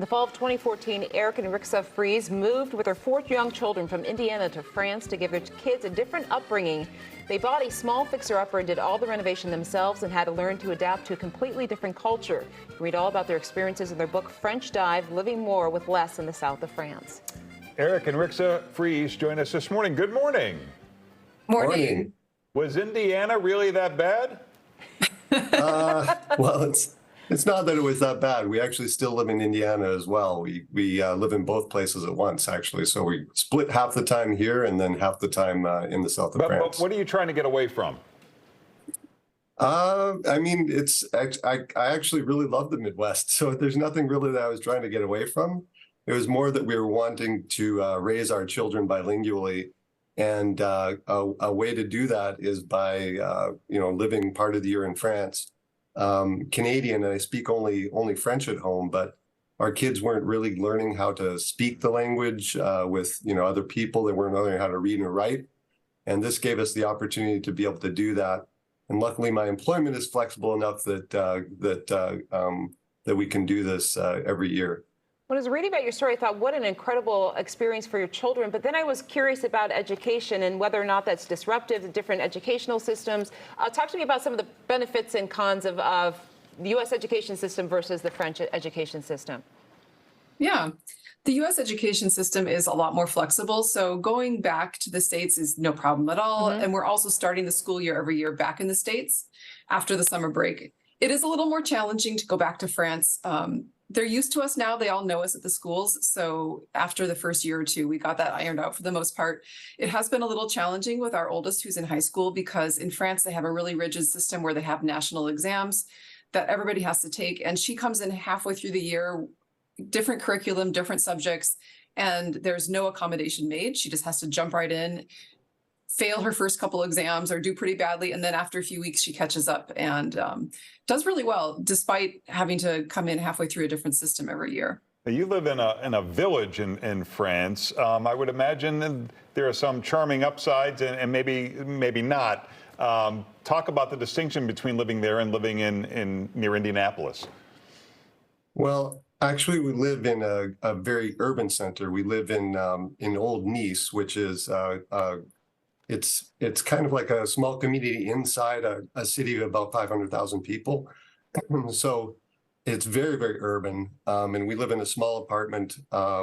the fall of 2014, Eric and Rixa Fries moved with their 4 young children from Indiana to France to give their kids a different upbringing. They bought a small fixer-upper and did all the renovation themselves and had to learn to adapt to a completely different culture. You can read all about their experiences in their book, French Dive, Living More with Less in the South of France. Eric and Rixa Fries join us this morning. Good morning. Morning. Was Indiana really that bad? Well, it's not that it was that bad. We actually still live in Indiana as well. We live in both places at once, actually. So we split half the time here and then half the time in the south of France. But what are you trying to get away from? I mean, I actually really love the Midwest. So there's nothing really that I was trying to get away from. It was more that we were wanting to raise our children bilingually. And a way to do that is by, living part of the year in France. Canadian, and I speak only French at home, but our kids weren't really learning how to speak the language with other people. They weren't learning how to read and write, and this gave us the opportunity to be able to do that. And luckily, my employment is flexible enough that we can do this every year. When I was reading about your story, I thought, what an incredible experience for your children. But then I was curious about education and whether or not that's disruptive to different educational systems. Talk to me about some of the benefits and cons of the U.S. education system versus the French education system. Yeah, the U.S. education system is a lot more flexible. So going back to the States is no problem at all. Mm-hmm. And we're also starting the school year every year back in the States after the summer break. It is a little more challenging to go back to France. They're used to us now. They all know us at the schools. So after the first year or two, we got that ironed out for the most part. It has been a little challenging with our oldest who's in high school because in France, they have a really rigid system where they have national exams that everybody has to take. And she comes in halfway through the year, different curriculum, different subjects, and there's no accommodation made. She just has to jump right in, fail her first couple exams or do pretty badly. And then after a few weeks, she catches up and does really well, despite having to come in halfway through a different system every year. You live in a village in France. I would imagine there are some charming upsides and maybe not. Talk about the distinction between living there and living in near Indianapolis. Well, actually, we live in a very urban center. We live in Old Nice, which is it's kind of like a small community inside a city of about 500,000 people. So it's very, very urban. And we live in a small apartment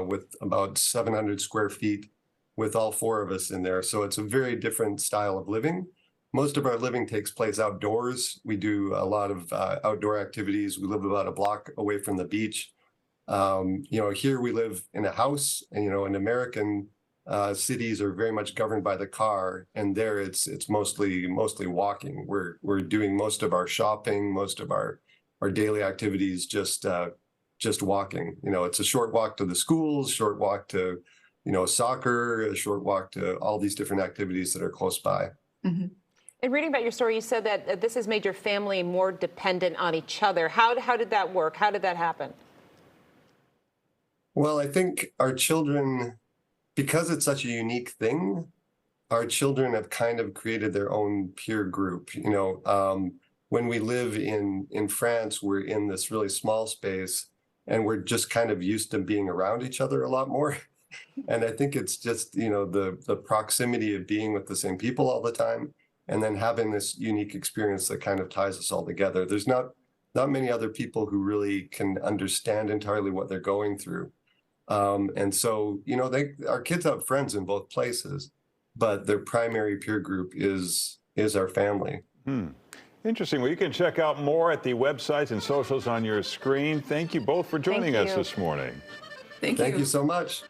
with about 700 square feet with all 4 of us in there. So it's a very different style of living. Most of our living takes place outdoors. We do a lot of outdoor activities. We live about a block away from the beach. Here we live in a house, and, in American cities are very much governed by the car, and there it's mostly walking. We're doing most of our shopping, most of our daily activities just walking. It's a short walk to the schools, short walk to soccer, a short walk to all these different activities that are close by. Mm-hmm. In reading about your story, you said that this has made your family more dependent on each other. How did that work? How did that happen? Well, I think our children, because it's such a unique thing, our children have kind of created their own peer group. When we live in France, we're in this really small space, and we're just kind of used to being around each other a lot more. And I think it's just, the proximity of being with the same people all the time, and then having this unique experience that kind of ties us all together. There's not many other people who really can understand entirely what they're going through. And so, our kids have friends in both places, but their primary peer group is our family. Interesting. Well, you can check out more at the websites and socials on your screen. Thank you both for joining us this morning. Thank you. Thank you so much.